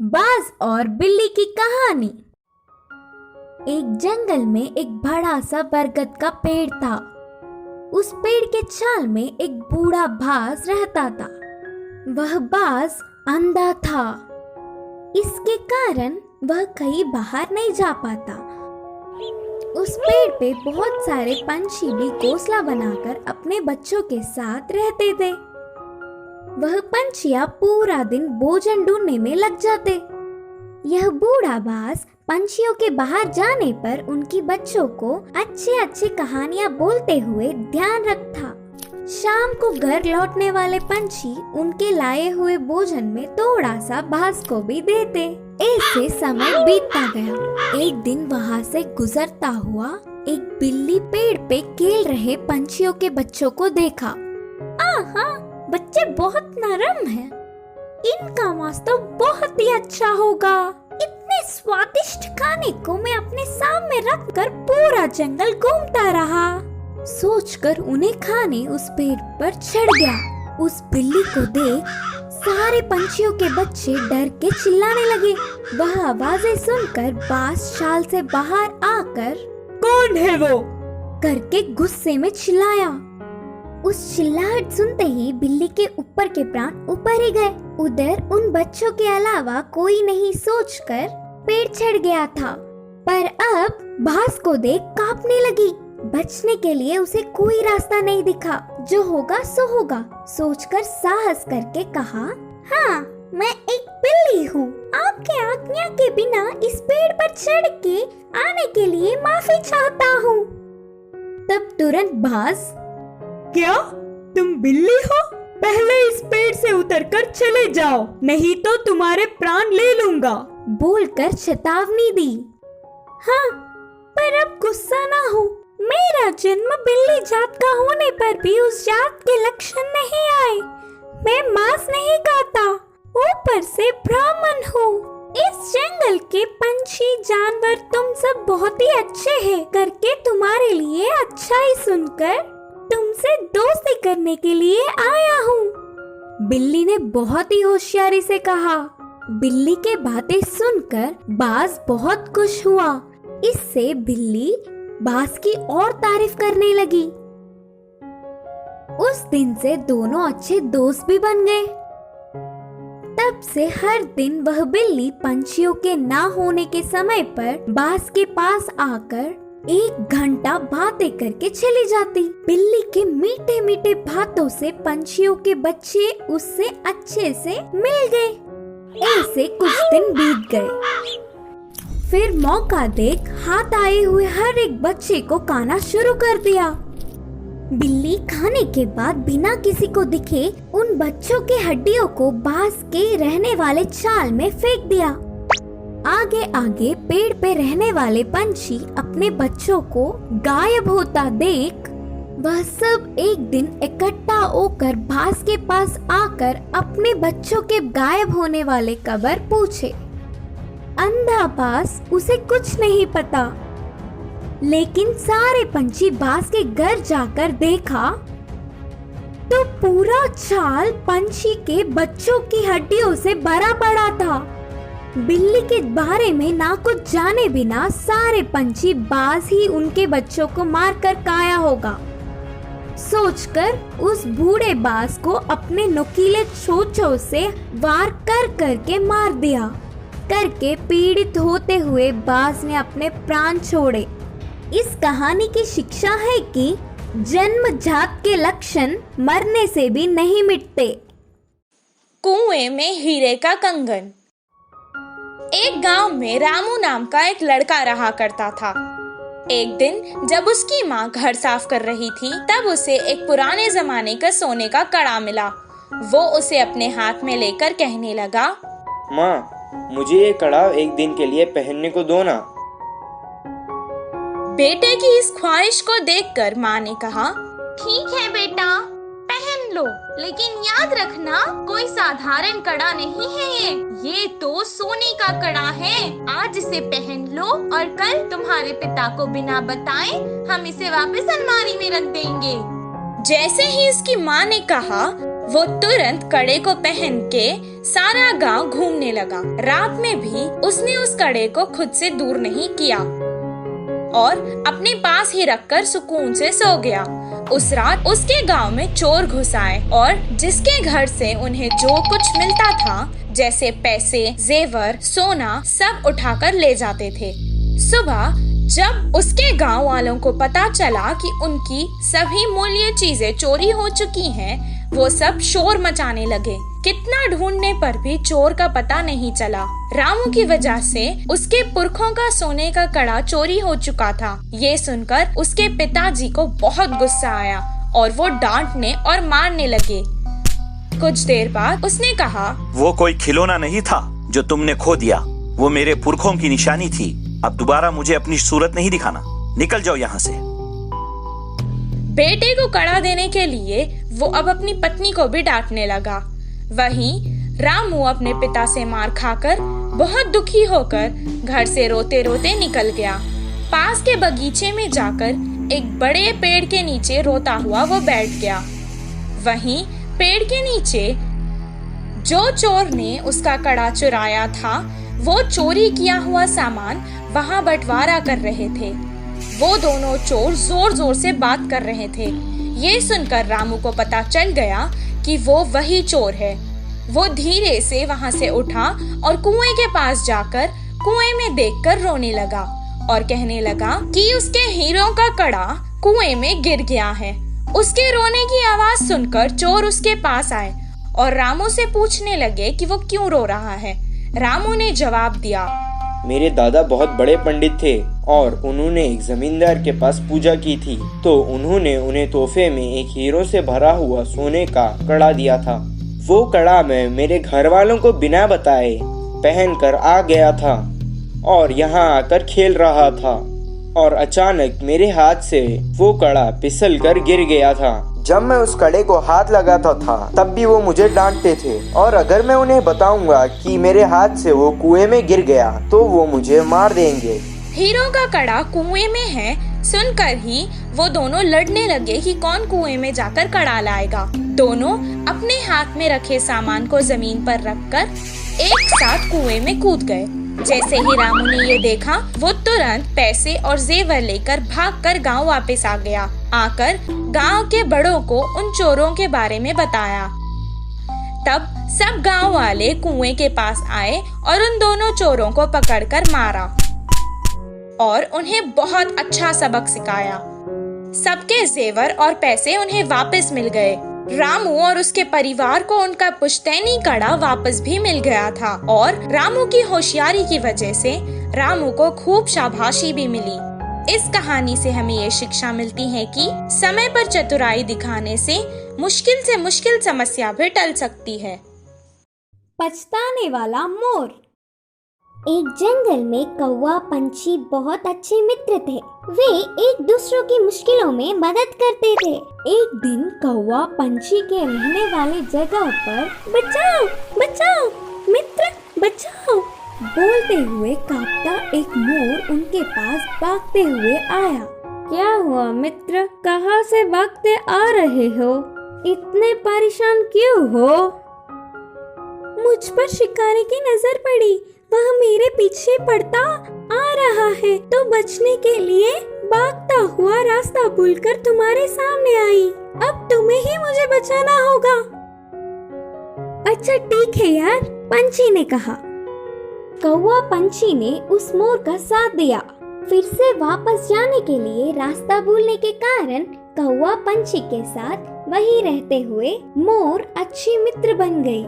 बाज और बिल्ली की कहानी। एक जंगल में एक बड़ा सा बरगद का पेड़ था। उस पेड़ के छाल में एक बूढ़ा बाज रहता था। वह बाज अंधा था। इसके कारण वह कहीं बाहर नहीं जा पाता। उस पेड़ पे बहुत सारे पंछी भी घोंसला बनाकर अपने बच्चों के साथ रहते थे। वह पंछियां पूरा दिन भोजन ढूंढने में लग जाते। यह बूढ़ा बाज पंछियों के बाहर जाने पर उनकी बच्चों को अच्छे अच्छे कहानियां बोलते हुए ध्यान रखता। शाम को घर लौटने वाले पंछी उनके लाए हुए भोजन में थोड़ा सा बाज को भी देते। ऐसे समय बीतता गया। एक दिन वहाँ से गुजरता हुआ एक बिल्ली पेड़ पे खेल रहे पंछियों के बच्चों को देखा। आहा, बच्चे बहुत नरम हैं। इनका मांस तो बहुत ही अच्छा होगा। इतने स्वादिष्ट खाने को मैं अपने सामने रखकर पूरा जंगल घूमता रहा। सोचकर उन्हें खाने उस पेड़ पर चढ़ गया। उस बिल्ली को देख सारे पंछियों के बच्चे डर के चिल्लाने लगे। वह आवाजें सुनकर बाज शाल से बाहर आकर कौन है वो करके गुस्से में चिल्लाया। उस चिल्लाहट सुनते ही बिल्ली के ऊपर के प्राण ऊपर ही गए। उधर उन बच्चों के अलावा कोई नहीं सोचकर पेड़ चढ़ गया था। पर अब बाज को देख कांपने लगी। बचने के लिए उसे कोई रास्ता नहीं दिखा। जो होगा सो होगा सोचकर साहस करके कहा, हाँ, मैं एक बिल्ली हूँ। आपके आज्ञा के बिना इस पेड़ पर चढ़ के आने के लिए माफी चाहता हूँ। तब तुरंत बाज, क्या तुम बिल्ली हो? पहले इस पेड़ से उतरकर चले जाओ, नहीं तो तुम्हारे प्राण ले लूंगा, बोलकर चेतावनी दी। हाँ, पर अब गुस्सा ना हो। मेरा जन्म बिल्ली जात का होने पर भी उस जात के लक्षण नहीं आए। मैं मांस नहीं खाता, ऊपर से ब्राह्मण हूँ। इस जंगल के पंछी जानवर तुम सब बहुत ही अच्छे हैं करके तुम्हारे लिए अच्छा ही सुनकर तुमसे दोस्ती करने के लिए आया हूँ। बिल्ली ने बहुत ही होशियारी से कहा। बिल्ली के बातें सुनकर बाज बहुत खुश हुआ। इससे बिल्ली बाज की और तारीफ करने लगी। उस दिन से दोनों अच्छे दोस्त भी बन गए। तब से हर दिन वह बिल्ली पंछियों के ना होने के समय पर बाज के पास आकर 1 घंटा बातें करके चली जाती। बिल्ली के मीठे मीठे बातों से पंछियों के बच्चे उससे अच्छे से मिल गए। ऐसे कुछ दिन बीत गए। फिर मौका देख हाथ आए हुए हर एक बच्चे को खाना शुरू कर दिया। बिल्ली खाने के बाद बिना किसी को दिखे उन बच्चों के हड्डियों को बाज के रहने वाले छाल में फेंक दिया। आगे आगे पेड़ पे रहने वाले पंछी अपने बच्चों को गायब होता देख वह सब एक दिन इकट्ठा होकर बाज के पास आकर अपने बच्चों के गायब होने वाले खबर पूछे। अंधा बाज उसे कुछ नहीं पता, लेकिन सारे पंछी बाज के घर जाकर देखा तो पूरा छाल पंछी के बच्चों की हड्डियों से भरा पड़ा था। बिल्ली के बारे में ना कुछ जाने बिना सारे पंछी बाज ही उनके बच्चों को मारकर खाया होगा सोचकर उस बूढ़े बाज को अपने नुकीले चोंचों से वार कर करके मार दिया। करके पीड़ित होते हुए बाज ने अपने प्राण छोड़े। इस कहानी की शिक्षा है कि जन्मजात के लक्षण मरने से भी नहीं मिटते। कुएं में हीरे का कंगन। एक गांव में रामू नाम का एक लड़का रहा करता था। एक दिन जब उसकी माँ घर साफ कर रही थी तब उसे एक पुराने जमाने का सोने का कड़ा मिला। वो उसे अपने हाथ में लेकर कहने लगा, माँ, मुझे ये कड़ा एक दिन के लिए पहनने को दो ना। बेटे की इस ख्वाहिश को देखकर माँ ने कहा, ठीक है बेटा, पहन लो, लेकिन याद रखना कोई साधारण कड़ा नहीं है ये तो सोने का कड़ा है। आज इसे पहन लो और कल तुम्हारे पिता को बिना बताए हम इसे वापस अलमारी में रख देंगे। जैसे ही इसकी माँ ने कहा वो तुरंत कड़े को पहन के सारा गांव घूमने लगा। रात में भी उसने उस कड़े को खुद से दूर नहीं किया और अपने पास ही रखकर सुकून से सो गया। उस रात उसके गांव में चोर घुस आए और जिसके घर से उन्हें जो कुछ मिलता था, जैसे पैसे, जेवर, सोना, सब उठाकर ले जाते थे। सुबह जब उसके गांव वालों को पता चला कि उनकी सभी मूल्य चीजें चोरी हो चुकी हैं, वो सब शोर मचाने लगे। कितना ढूंढने पर भी चोर का पता नहीं चला। रामू की वजह से उसके पुरखों का सोने का कड़ा चोरी हो चुका था। ये सुनकर उसके पिताजी को बहुत गुस्सा आया और वो डांटने और मारने लगे। कुछ देर बाद उसने कहा, वो कोई खिलौना नहीं था जो तुमने खो दिया, वो मेरे पुरखों की निशानी थी। अब दोबारा मुझे अपनी सूरत नहीं दिखाना, निकल जाओ यहाँ से। बेटे को कड़ा देने के लिए वो अब अपनी पत्नी को भी डांटने लगा। वहीं रामू अपने पिता से मार खाकर बहुत दुखी होकर घर से रोते रोते निकल गया। पास के बगीचे में जाकर एक बड़े पेड़ के नीचे रोता हुआ वो बैठ गया। वहीं पेड़ के नीचे जो चोर ने उसका कड़ा चुराया था, वो चोरी किया हुआ सामान वहां बंटवारा कर रहे थे। वो दोनों चोर जोर जोर से बात कर रहे थे। ये सुनकर रामू को पता चल गया कि वो वही चोर है। वो धीरे से वहां से उठा और कुएं के पास जाकर कुएं में देखकर रोने लगा और कहने लगा कि उसके हीरों का कड़ा कुएं में गिर गया है। उसके रोने की आवाज सुनकर चोर उसके पास आए और रामू से पूछने लगे कि वो क्यों रो रहा है। रामू ने जवाब दिया, मेरे दादा बहुत बड़े पंडित थे और उन्होंने एक जमींदार के पास पूजा की थी, तो उन्होंने उन्हें तोहफे में एक हीरो से भरा हुआ सोने का कड़ा दिया था। वो कड़ा मैं मेरे घर वालों को बिना बताए पहन कर आ गया था और यहाँ आकर खेल रहा था और अचानक मेरे हाथ से वो कड़ा फिसल कर गिर गया था। जब मैं उस कड़े को हाथ लगाता था तब भी वो मुझे डांटते थे और अगर मैं उन्हें बताऊंगा कि मेरे हाथ से वो कुएं में गिर गया तो वो मुझे मार देंगे। हीरो का कड़ा कुएं में है सुनकर ही वो दोनों लड़ने लगे कि कौन कुएं में जाकर कड़ा लाएगा। दोनों अपने हाथ में रखे सामान को जमीन पर रखकर एक साथ कुएं में कूद गए। जैसे ही रामू ने ये देखा, वो तुरंत पैसे और जेवर लेकर भागकर गांव वापस आ गया। आकर गांव के बड़ों को उन चोरों के बारे में बताया। तब सब गांव वाले कुएं के पास आए और उन दोनों चोरों को पकड़कर मारा और उन्हें बहुत अच्छा सबक सिखाया। सबके जेवर और पैसे उन्हें वापस मिल गए। रामू और उसके परिवार को उनका पुश्तैनी कड़ा वापस भी मिल गया था और रामू की होशियारी की वजह से रामू को खूब शाबाशी भी मिली। इस कहानी से हमें ये शिक्षा मिलती है कि समय पर चतुराई दिखाने से मुश्किल समस्या भी टल सकती है। पछताने वाला मोर। एक जंगल में कौवा पंछी बहुत अच्छे मित्र थे। वे एक दूसरों की मुश्किलों में मदद करते थे। एक दिन कौवा पंछी के रहने वाली जगह पर बचाओ बचाओ मित्र बचाओ बोलते हुए कांपता एक मोर उनके पास भागते हुए आया। क्या हुआ मित्र, कहाँ से भागते आ रहे हो? इतने परेशान क्यों हो? मुझ पर शिकारी की नजर पड़ी, वह मेरे पीछे पड़ता आ रहा है तो बचने के लिए भागता हुआ रास्ता भूलकर तुम्हारे सामने आई। अब तुम्हें ही मुझे बचाना होगा। अच्छा ठीक है यार, पंछी ने कहा। कौवा पंछी ने उस मोर का साथ दिया। फिर से वापस जाने के लिए रास्ता भूलने के कारण कौवा पंछी के साथ वहीं रहते हुए मोर अच्छी मित्र बन गई।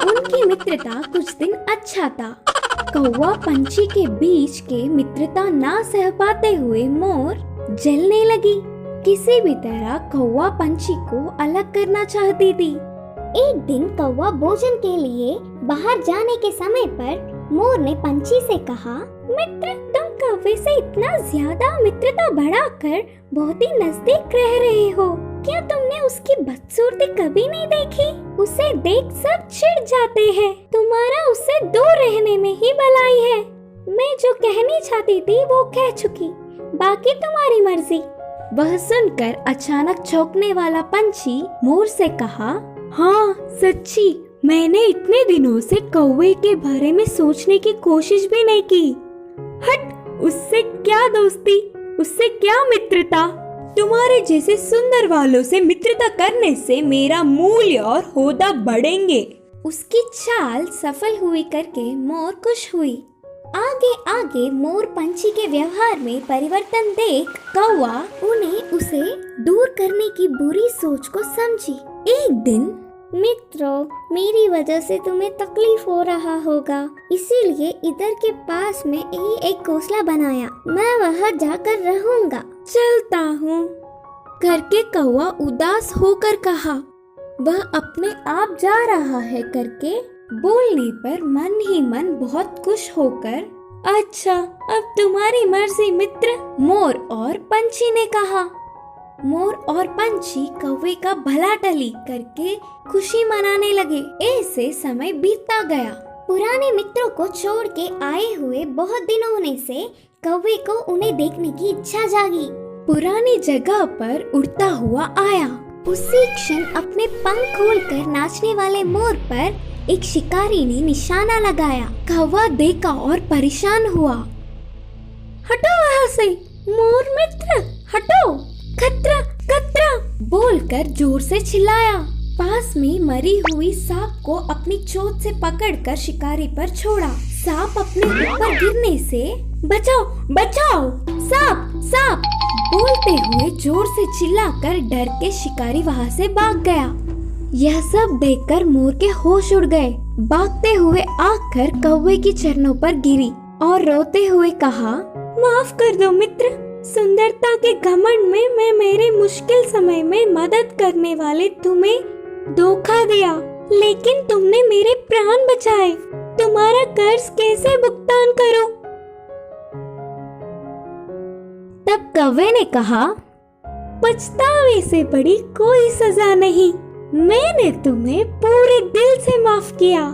उनकी मित्रता कुछ दिन अच्छा था। कौवा पंछी के बीच के मित्रता ना सह पाते हुए मोर जलने लगी। किसी भी तरह कौवा पंछी को अलग करना चाहती थी। एक दिन कौवा भोजन के लिए बाहर जाने के समय पर मोर ने पंछी से कहा, मित्र तुम कौवे से इतना ज्यादा मित्रता बढ़ाकर बहुत ही नजदीक रह रहे हो। क्या तुमने उसकी बदसूरती कभी नहीं देखी? उसे देख सब चिढ़ जाते हैं। तुम्हारा उससे दूर रहने में ही भलाई है। मैं जो कहनी चाहती थी वो कह चुकी, बाकी तुम्हारी मर्जी। वह सुनकर अचानक चौंकने वाला पंछी मोर से कहा, हाँ सच्ची, मैंने इतने दिनों से कौवे के बारे में सोचने की कोशिश भी नहीं की। हट, उससे क्या दोस्ती, उससे क्या मित्रता। तुम्हारे जैसे सुंदर वालों से मित्रता करने से मेरा मूल्य और होदा बढ़ेंगे। उसकी चाल सफल हुई करके मोर खुश हुई। आगे आगे मोर पंछी के व्यवहार में परिवर्तन देख कौवा उन्हें उसे दूर करने की बुरी सोच को समझी। एक दिन, मित्रों, मेरी वजह से तुम्हें तकलीफ हो रहा होगा, इसीलिए इधर के पास में ही एक घोंसला बनाया। मैं वहाँ जाकर रहूंगा। चलता हूँ, करके कौवा उदास होकर कहा। वह अपने आप जा रहा है करके बोलने पर मन ही मन बहुत खुश होकर, अच्छा, अब तुम्हारी मर्जी मित्र, मोर और पंछी ने कहा। मोर और पंछी कौवे का भला टली करके खुशी मनाने लगे। ऐसे समय बीतता गया। पुराने मित्रों को छोड़ के आए हुए बहुत दिन होने से कौवे को उन्हें देखने की इच्छा जागी। पुरानी जगह पर उड़ता हुआ आया। उसी क्षण अपने पंख खोलकर नाचने वाले मोर पर एक शिकारी ने निशाना लगाया। कौवा देखा और परेशान हुआ। हटो वहाँ से, मोर मित्र, हटो, खतरा खतरा बोलकर जोर से चिल्लाया। पास में मरी हुई सांप को अपनी चोंच से पकड़कर शिकारी पर छोड़ा। सांप अपने ऊपर गिरने से, बचाओ बचाओ, सांप सांप बोलते हुए जोर से चिल्लाकर डर के शिकारी वहाँ से भाग गया। यह सब देखकर मोर के होश उड़ गए। भागते हुए आकर कौवे की चरणों पर गिरी और रोते हुए कहा, माफ कर दो मित्र, सुंदरता के घमंड में मैं मेरे मुश्किल समय में मदद करने वाले तुम्हें धोखा दिया, लेकिन तुमने मेरे प्राण बचाए। तुम्हारा कर्ज कैसे भुगतान करूं? तब कौवे ने कहा, पछतावे से बड़ी कोई सजा नहीं, मैंने तुम्हें पूरे दिल से माफ किया।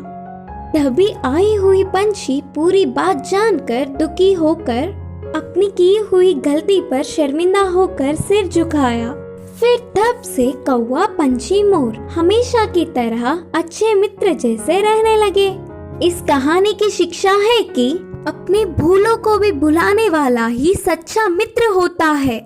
तभी आई हुई पंछी पूरी बात जानकर दुखी होकर अपनी की हुई गलती पर शर्मिंदा होकर सिर झुकाया। फिर तब से कौवा, पंछी, मोर हमेशा की तरह अच्छे मित्र जैसे रहने लगे। इस कहानी की शिक्षा है कि अपने भूलों को भी भुलाने वाला ही सच्चा मित्र होता है।